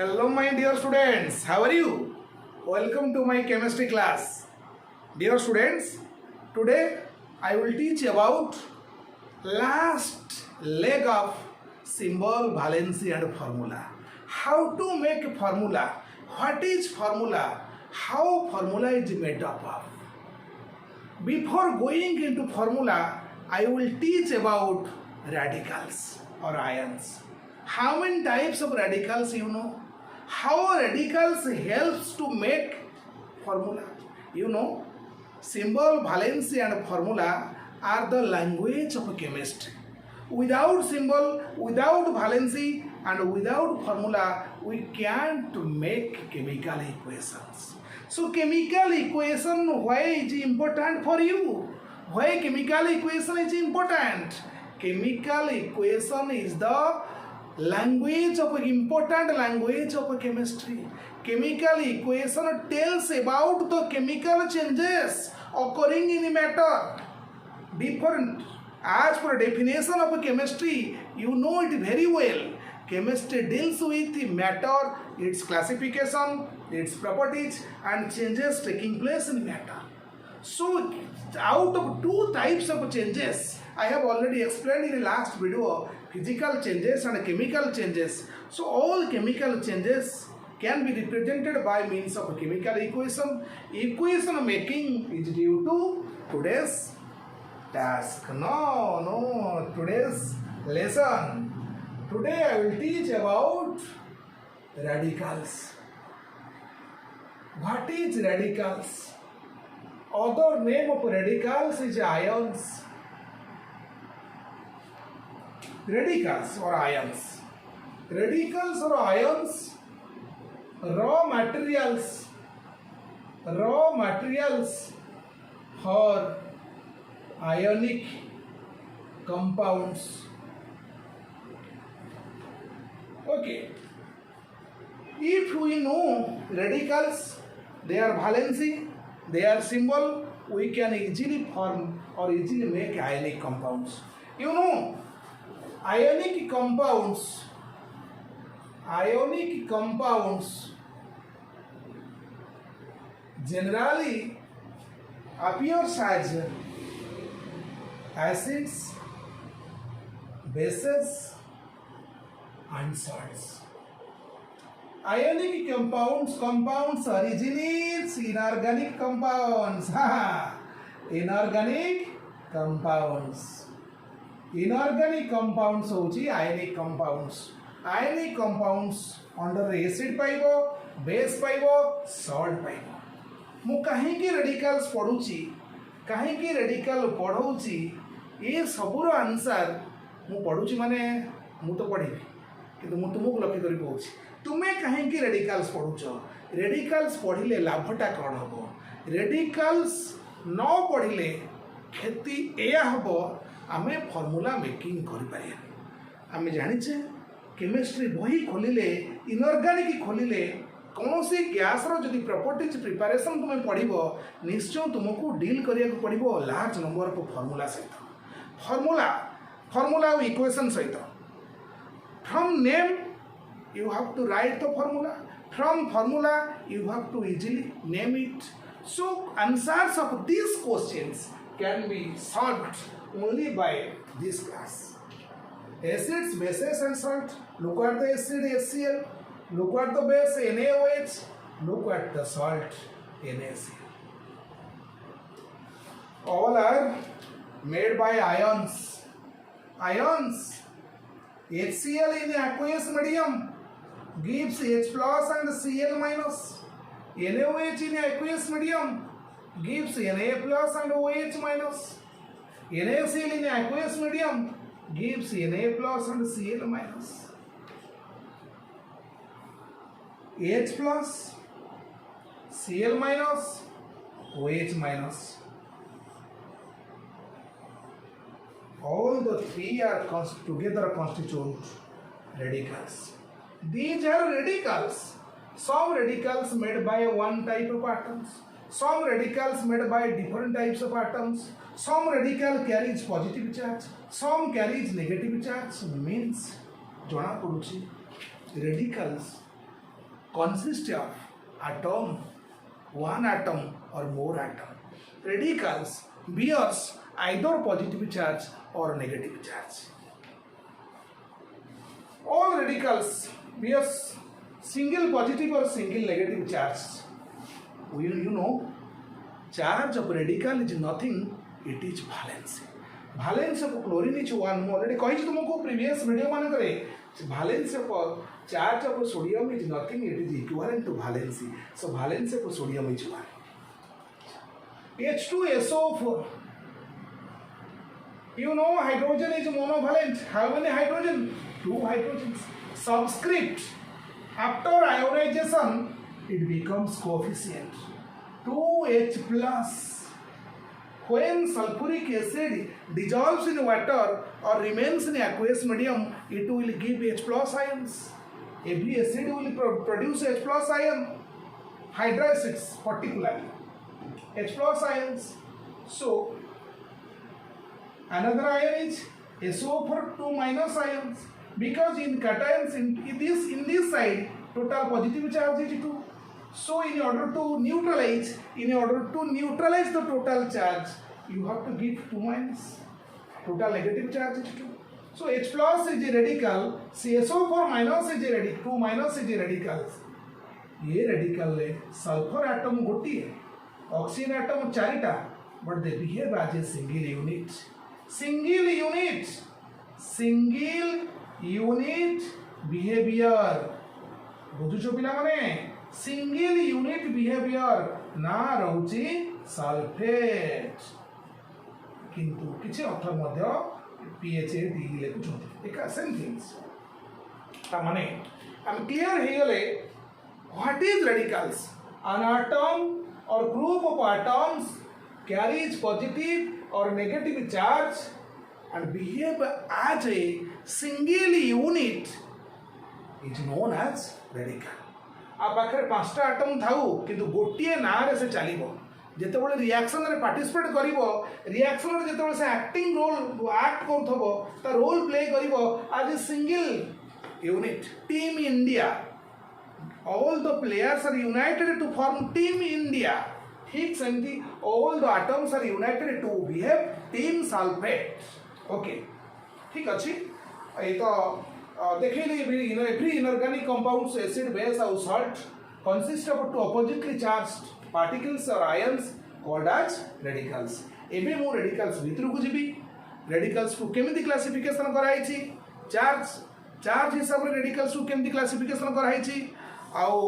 Hello, my dear students. How are you? Welcome to my chemistry class. Dear students, today I will teach about last leg of symbol, valency and formula. How to make a formula? What is formula? How formula is made up of? Before going into formula, I will teach about radicals or ions. How many types of radicals you know? How radicals helps to make formula? You know, symbol, valency and formula are the language of chemistry. Without symbol, without valency and without formula, we can't make chemical equations. So chemical equation, why is important for you? Why chemical equation is important? Chemical equation is the language of important language of chemistry. Chemical equation tells about the chemical changes occurring in matter. Different as per definition of chemistry, you know it very well. Chemistry deals with matter, its classification, its properties and changes taking place in matter. So out of two types of changes, I have already explained in the last video, physical changes and chemical changes. So all chemical changes can be represented by means of chemical equation. Equation making is due to today's task. No, today's lesson. Today I will teach about radicals. What is radicals? Other name of radicals is ions. Radicals or ions. Radicals or ions, raw materials for ionic compounds. Okay. If we know radicals, their valency, their symbol, we can easily form or easily make ionic compounds. You know, ionic compounds generally appears as acids, bases and salts. Ionic compounds originates inorganic compounds. Inorganic compounds होची ionic compounds. Ionic compounds under acid पाइबो, base पाइबो, salt पाइबो. मु कहीं की radicals पढ़ुची, कहीं की radical पढ़ौची, ये सबूर answer मु पढ़ुची माने मु तो पढ़िबी किंतु मु तुमको लक्ष्य करी कहूची तुमे कहीं की रेडिकल्स पढ़ुच रेडिकल्स पढ़िले लाभटा कौन हम रेडिकल्स न पढ़िले क्षति एया हम आमे फॉर्मूला मेकिंग करि पारिया आमे जानिछे केमिस्ट्री बही खोलिले इनऑर्गेनिक खोलिले कौन सी गैस रो जदि प्रॉपर्टीज प्रिपरेशन तुम पढ़िबो निश्चय तुमको डील करिया को पड़िबो लार्ज नंबर ऑफ फॉर्मूला सहित फॉर्मूला इक्वेशन सहित from name you have to write the formula, from formula you have to easily name it. So answers of these questions can be solved only by this class. Acids, bases and salt. Look at the acid HCl, look at the base NaOH, look at the salt NaCl. All are made by ions. HCl in aqueous medium gives H plus and Cl minus. NaOH in aqueous medium gives Na plus and OH minus. NaCl in aqueous medium gives Na plus and Cl minus. H plus, Cl minus, OH minus. All the three are together constitute radicals. These are radicals. Some radicals made by one type of atoms. Some radicals made by different types of atoms. Some radical carries positive charge. Some carries negative charge. Means जଣା पड़ुची radicals consist of atom, one atom or more atom. Radicals bears either positive charge or negative charge. All radicals bears single positive or single negative charge. You know, charge of radical is nothing, it is valence. Valence of chlorine is one. More already कही तुमको previous video मान करे valence of charge of sodium is nothing, it is equivalent to valency. So valence of sodium is one. H2SO4. You know hydrogen is monovalent. How many hydrogen? 2 hydrogens. Subscript. After ionization, it becomes coefficient 2H plus. When sulfuric acid dissolves in water or remains in aqueous medium, it will give H plus ions. Every acid will produce H plus ion. Hydroacids particularly. H plus ions. So another ion is SO4 2 minus ions, because in cations in this side total positive charge is 2. So in order to neutralize the total charge, you have to give 2 minus. Total negative charge is 2. So H plus is a radical, SO4 minus is a radical, 2 minus is a radical. ये radical ले sulfur atom गोटी oxygen atom 4टा, but they behave as a single unit. Single unit behavior. बुझुछ पिला माने single unit behavior ना रहउची sulphate, किंतु किछि अर्थर मध्य pH D लेखुछथि एका same things. ता माने हम क्लियर हे गले what is radicals. An atom or group of atoms carries positive or negative charge and behave as a single unit is known as radical. आ पाखे 5टा atom थाउ किंतु गोटिए ना रे से चलिबो. जेतेबेले रिएक्शन रे पार्टिसिपेट करिवो, रिएक्शन रे जेतेबेले से एक्टिंग रोल एक्ट करथबो, ता रोल प्ले करिवो as a single unit. Team India, all the players are united to form team India. ठीक सेमती all the atoms are united to behave team sulfate. Okay, ठीक अच्छी. ये तो देखिए every inorganic compounds acid base और salt consist of two oppositely charged particles or ions called as radicals. एबे मो radicals भितर को जीबी. radicals को केमिति क्लासिफिकेशन कराई छी, चार्ज हिसाब रे radicals को केमिति क्लासिफिकेशन कराई छी, आउ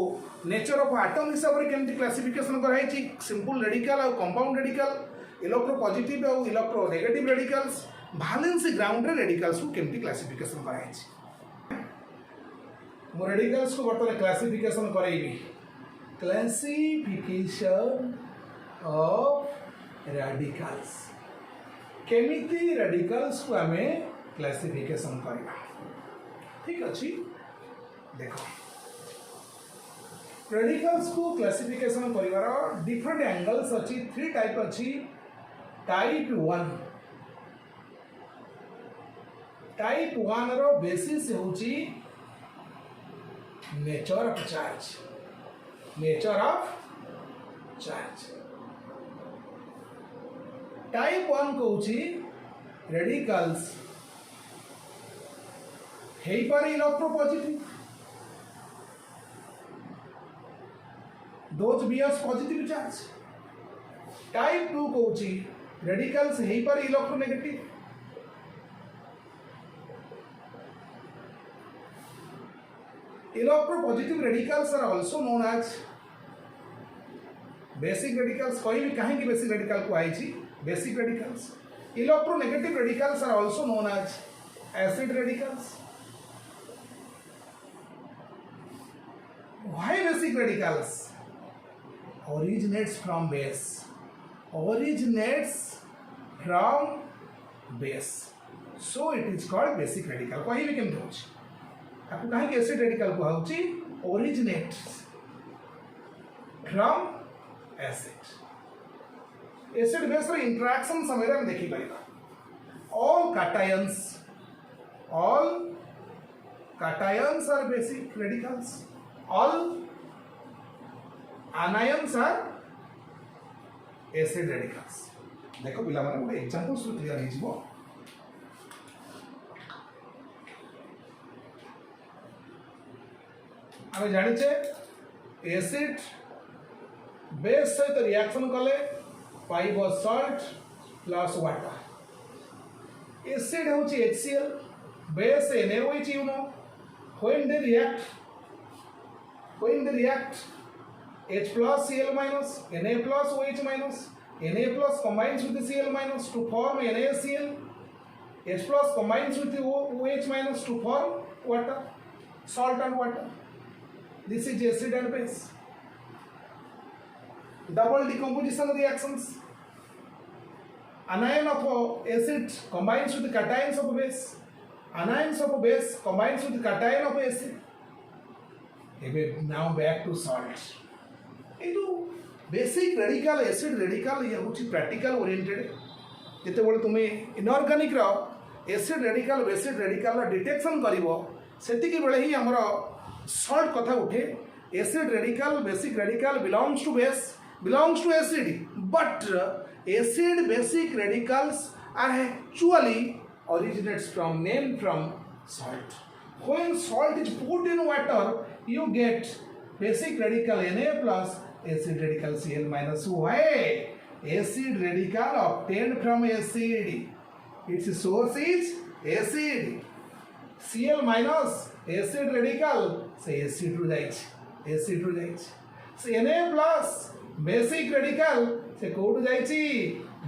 नेचर ऑफ एटम हिसाब रे केमिति क्लासिफिकेशन कराई छी. सिंपल रेडिकल और कंपाउंड रेडिकल, इलेक्ट्रो पॉजिटिव और electro negative radicals, valency ground रे रेडिकल्स को केमिति क्लासिफिकेशन कराई छी. मो रेडिकल्स को बर्तमान क्लासिफिकेशन कराइबी. क्लासिफिकेशन ऑफ रेडिकल्स, केमिति रेडिकल्स को हमें क्लासिफिकेशन करबा. ठीक अछि, देखो रेडिकल्स को क्लासिफिकेशन करिवार डिफरेंट एंगल्स अछि. 3 टाइप अछि. टाइप 1, टाइप 1 रो बेसिस होची nature of charge. Nature of charge. Type 1 कहूची रेडिकल्स हेई पर electropositive, those bears positive charge. Type 2 कहूची radicals हेई पर electronegative. Electropositive radicals are also known as basic radicals. कोई भी कहीं की basic radical को आई छी basic radicals. Electronegative radicals are also known as acid radicals. Why basic radicals? Originates from base. So it is called basic radical. कहीं भी केमती होची. आपको कहीं के एसिड रेडिकल को होची originates from acid. Acid base रे इंटरेक्शन समय रे हम देखि पाइबा. All cations are basic radicals. All anions are acid radicals. देखो पिला माने गोटे एग्जांपल सु क्लियर हे जिवो आमे जानिचे एसिड बेस सहित रिएक्शन कले पाइबो सॉल्ट प्लस वाटर एसिड होची HCl base NaOH you know when they react H plus Cl minus Na plus OH minus Na plus combines with the Cl minus to form NaCl H plus combines with the OH minus to form water salt and water. This is acid and base. Double decomposition reactions. Anion of acid combines with the cations of base. Anions of base combines with the cation of acid. Now back to salt. Basic radical acid radical ये हूँ practical oriented जिते तुम्हें inorganic acid radical basic radical detection कर सेतिकी बेले ही आमर salt कथा उठे acid radical basic radical belongs to acid but acid basic radicals are actually originates from salt. When salt is put in water, you get basic radical Na plus acid radical Cl minus. Why? Acid radical obtained from acid. Its source is acid. Cl minus acid radical say acid to जाइछ. So Na plus basic radical say को to जाइछि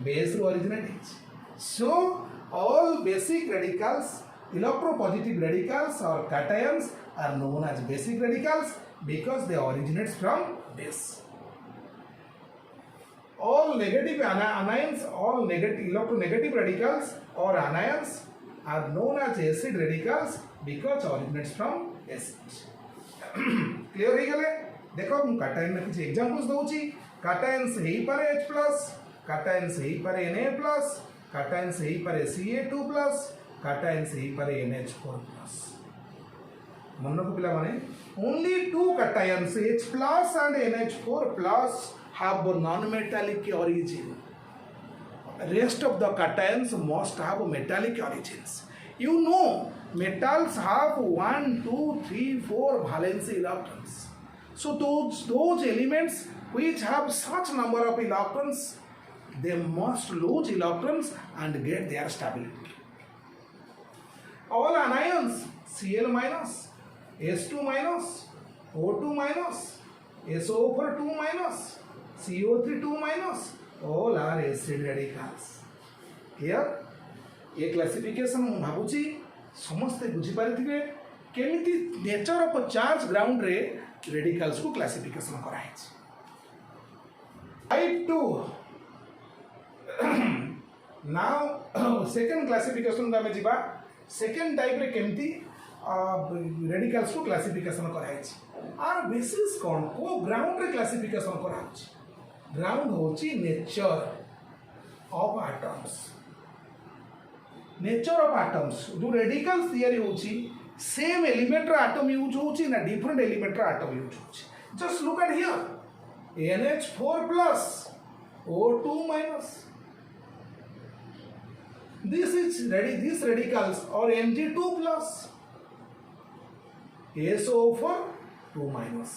base रो originate is. So all basic radicals, electropositive radicals or cations are known as basic radicals because they originate from base. All negative anions, all negative electronegative radicals or anions are known as acid radicals because originates from acid. Clear हो गले? देखो हम cation में कुछ examples दूची. Cations ही पारे H plus, cations ही पारे Na plus, cations ही पारे Ca2 plus, cations ही पारे NH4 plus. मन को पिला माने only two cations H plus and NH4 plus have non-metallic origin. Rest of the cations must have metallic origins. You know, metals have 1, 2, 3, 4 valency electrons. So those elements which have such number of electrons, they must lose electrons and get their stability. All anions Cl minus, S2 minus, O2 minus, SO4 2 minus, CO3 2 minus, all are acid radicals. Clear? ये classification मु भाबुची समस्ते बुझी पारिथिबे केमिति nature of charge ground रे radicals को classification कराइछ. टाइप 2 नाउ सेकंड क्लासिफिकेशन का में जीवा सेकंड टाइप रे केमिति रेडिकल्स को क्लासिफिकेशन कराइछ. आर बेसिस कोन को ग्राउंड रे क्लासिफिकेशन कराइछ. ग्राउंड होची nature of atoms. Nature of atoms जो रेडिकल्स थियरी होची सेम एलिमेंट रा एटम यूज होची ना डिफरेंट एलिमेंट रा एटम यूज होची. Just look at here NH4 plus O2 minus. These radicals or Mg2 plus SO4 2 minus.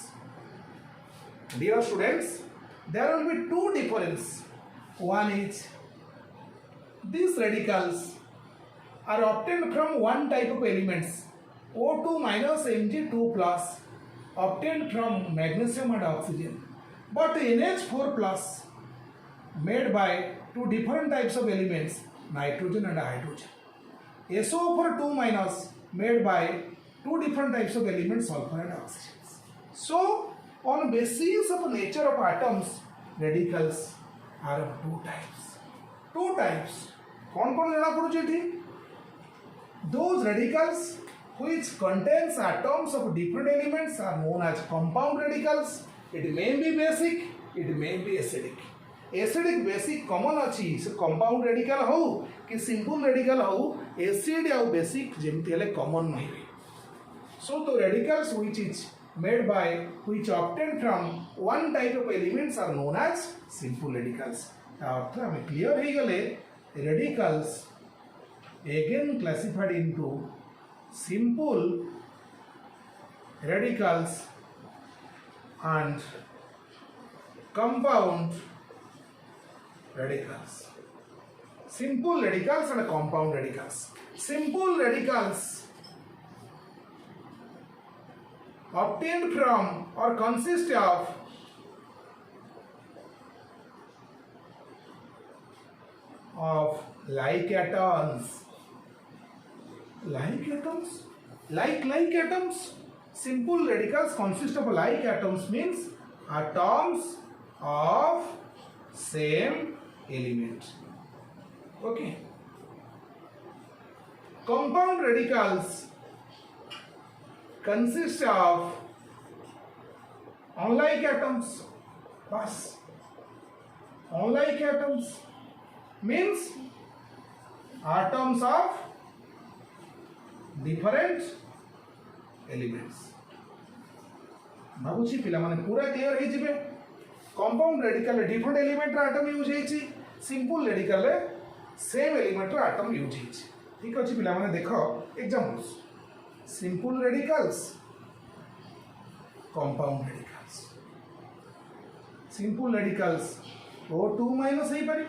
Dear students, there will be two difference. One is these radicals are obtained from one type of elements O2 minus Mg2 plus obtained from magnesium and oxygen, but NH4 plus made by two different types of elements nitrogen and hydrogen. SO4 2 minus made by two different types of elements sulfur and oxygen. So on basis of nature of atoms radicals are of two types. कौन जाना पड़ुछि एठी? Those radicals which contains atoms of different elements are known as compound radicals. It may be basic, it may be acidic. Acidic basic common अछि. से compound radical हो कि simple radical हो, acid या basic जेमति हेले common नहीं. So the radicals which is made by which obtained from one type of elements are known as simple radicals. अर्थ हमें clear हो गले radicals again classified into simple radicals and compound radicals. Simple radicals and compound radicals. Simple radicals obtained from or consist of like atoms. Like atoms? Like atoms? Simple radicals consist of like atoms means atoms of same element. Okay. Compound radicals consist of unlike atoms. Bas. Unlike atoms means atoms of different elements. भावुची पिला माने पूरा clear हो जिवे compound radical different element रा atom use हेछि simple radical same element रा atom use हेछि ठीक अछि पिला माने देखो examples simple radicals compound radicals simple radicals O2 minus हे परि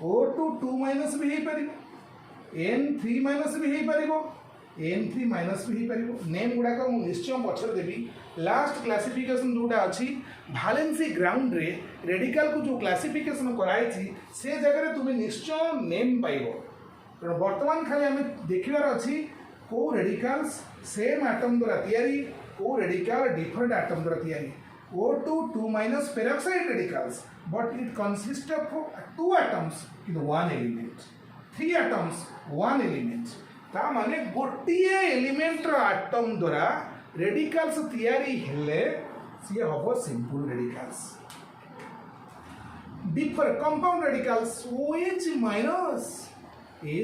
O2 2 माइनस भी हे परि N3 माइनस भी हे परिबो N3 माइनस भी हे परिबो नेम गुडा को निश्चय पछर देबी लास्ट क्लासिफिकेशन जोटा अछि वैलेंसी ग्राउंड रे रेडिकल को जो क्लासिफिकेशन कराई छी से जगह रे तुमे निश्चय नेम पाइबो तो वर्तमान खाली हमें देखिबार अछि को रेडिकल्स सेम एटम द्वारा तयारी को रेडिकल डिफरेंट एटम द्वारा तयारी O2 2 minus peroxide radicals but it consists of 2 atoms in one element 3 atoms one element ता माने गोटिए एलिमेंट रो एटम द्वारा रेडिकल्स तयारी हेले से हबो simple radicals differ compound radicals OH minus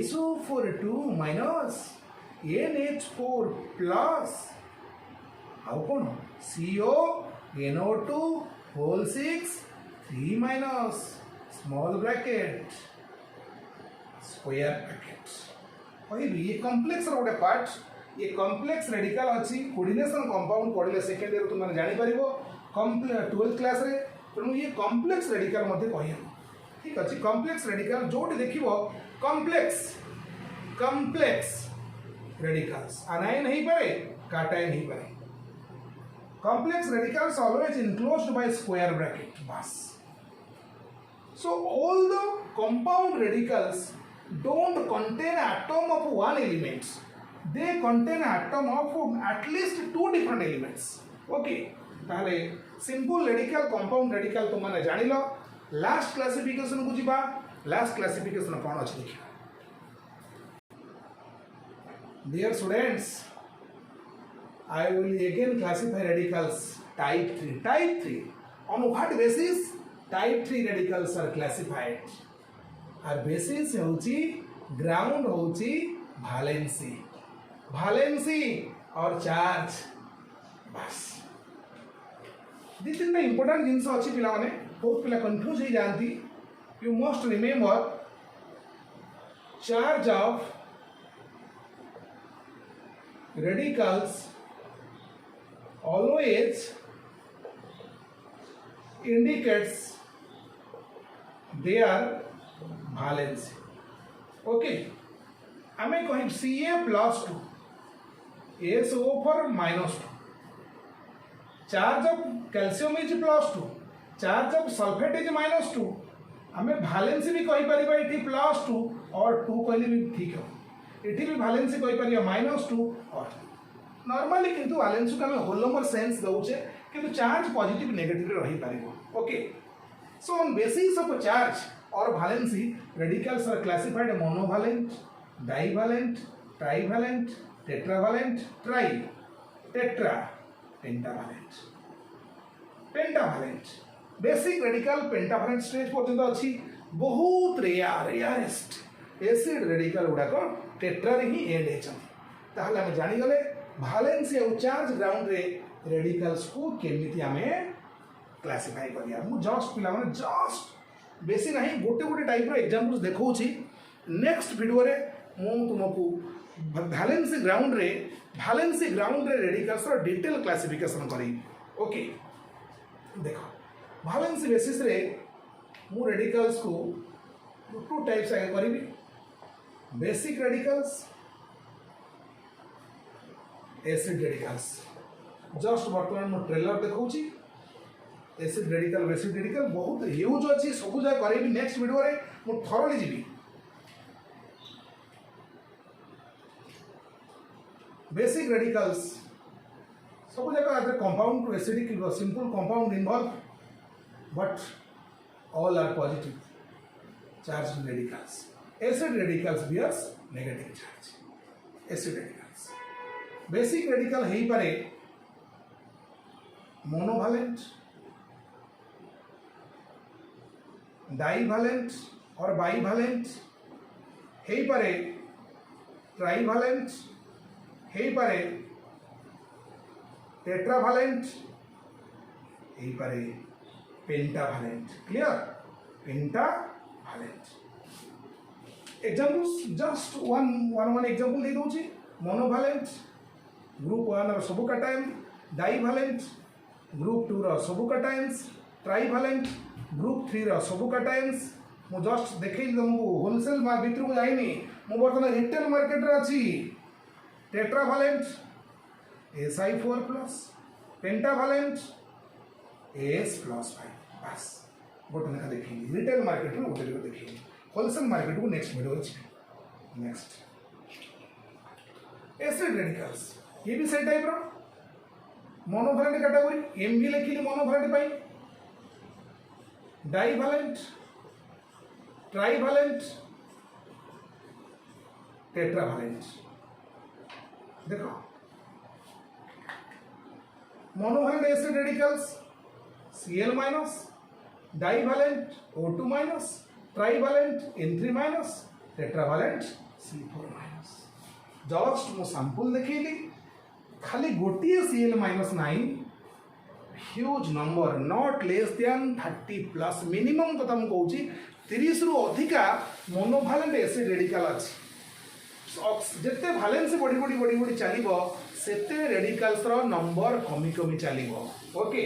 SO42 minus NH4 plus how cone CO NO2 whole 6 3 minus small bracket square bracket ये complex रो गोटे part ये कॉम्प्लेक्स रेडिकल अछि कोऑर्डिनेशन कंपाउंड पढले सेकेंड ईयर तुम माने जानि परिबो 12th क्लास रे तेणु ये कॉम्प्लेक्स रेडिकल मध्ये कहि ठीक अछि कॉम्प्लेक्स रेडिकल जोट देखिबो कॉम्प्लेक्स रेडिकल्स आनायन नहीं पारे काटायन नहीं पारे complex radicals always enclosed by square bracket bas so all the compound radicals don't contain atom of one element they contain atom of at least 2 different elements okay ताले simple radical compound radical तो माने जानिलो last classification को जिबा last classification कोन अछि देखिबा dear students I will again classify radicals type 3. Type 3. On what basis type 3 radicals are classified? Our basis होची ground होची valency. Valency और charge. बस. This is the important जिनस अच्छी पिला माने बहुत पिला confuse ही जानती. You must remember charge of radicals always indicates their valency okay हमें कहीं Ca plus 2 SO4 minus 2 charge of calcium is plus 2 charge of sulfate is minus 2 हमें valency भी कहि परिबा इठी plus 2 और 2 कहले भी ठीक है इठी भी valency कहि परिबा minus 2 और नॉर्मली किंतु वैलेंसी को हमें होल नंबर सेंस दउचे किंतु चार्ज पॉजिटिव नेगेटिव रही पारिबो okay so on basis of charge और valency radicals are classified monovalent divalent trivalent tetravalent tri tetra pentavalent basic radical pentavalent stage पर्यंत अछि बहुत रेयरेस्ट एसिड रेडिकल गुडाक टेट्रा रे ही एंड हेचन ताहले हम जानि गले वैलेंसी और चार्ज ग्राउंड रे रेडिकल्स को केमिति आमे क्लासिफाई करिया मु जस्ट पिला माने जस्ट बेसी नहीं गोटे गोटे टाइप रो एग्जांपल्स देखौछि नेक्स्ट वीडियो रे मु तुमको वैलेंसी ग्राउंड रे रेडिकल्स रो डिटेल क्लासिफिकेशन करी ओके देखो वैलेंसी बेसिस रे मु रेडिकल्स को टू टाइप्स आगे करी basic radicals acid radicals just बर्तमान मु ट्रेलर देखौछि एसिड रेडिकल बेसिक रेडिकल बहुत ह्यूज अच्छी सब जगह करेबी नेक्स्ट वीडियो रे मु थरोली जीवी बेसिक रेडिकल्स सब जगह आज compound to acidic simple compound involve but all are positive charge radicals acid radicals bears negative charge acid radicals basic radical हेई पारे मोनोवैलेंट डाइवैलेंट और बाइवैलेंट हेई पारे ट्राइवैलेंट हेई पारे टेट्रावैलेंट हेई पारे pentavalent clear pentavalent examples just one example दे दोची मोनोवैलेंट ग्रुप 1 रो सब कैटायन डाइवैलेंट ग्रुप 2 रो सब कैटायंस ट्राइवैलेंट ग्रुप 3 रो सब कैटायंस मु जस्ट देखैली तुमको होलसेल मा भीतर को जाइनी मु वर्तमान रिटेल मार्केट रे अछि टेट्रावैलेंट Si4+ पेंटावैलेंट As+5 बस गोटे लेखा देखी रिटेल मार्केट में गोटे देखी होलसेल मार्केट को next video next acid radicals ये भी सेम टाइप रो मोनोवैलेंट कैटेगरी एम भी लिखिली मोनोवैलेंट पाई डाइवैलेंट ट्राइवैलेंट टेट्रावैलेंट देखो monovalent acid radicals Cl- divalent O2-, trivalent N3-, tetravalent C4-। Just मो सैंपल देखिली खाली गोटे Cl- nine huge number not less than 30+ minimum कथा मु कहूची 30 रु अधिका मोनोवैलेंट एसिड रेडिकल अछि जिते वैलेंसी बढ़ी चलिबो सेते रेडिकल्स रो नंबर कमी चलिबो okay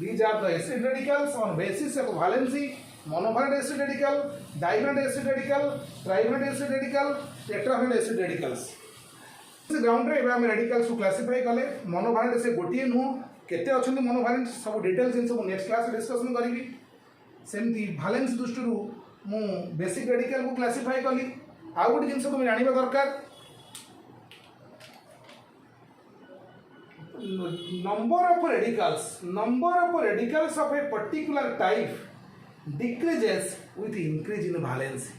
these are the acid radicals on basis of valency monovalent acid radical divalent acid radical trivalent acid radical tetravalent acid radicals ground रे हम रेडिकल्स को क्लासिफाई कले मोनोवैलेंट से गोटिए नु केते अछंती मोनोवैलेंट सब डिटेल्स इन सब नेक्स्ट क्लास डिस्कशन करिवि सेमती वैलेंस दृष्टि मु बेसिक रेडिकल को क्लासिफाई कली आ गोटे जिनस तुम जानिबा दरकार number of radicals of a particular type decreases with increase in valency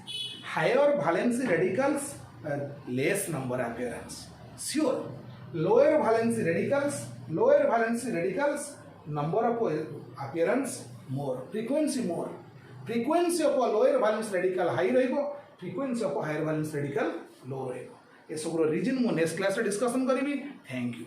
higher valency radicals less number appearance sure lower valency radicals number of appearance more frequency of a lower valence radical high रहिबो frequency of a higher valence radical low रहिबो ए सब reason मु next class रे discussion करिवि thank you.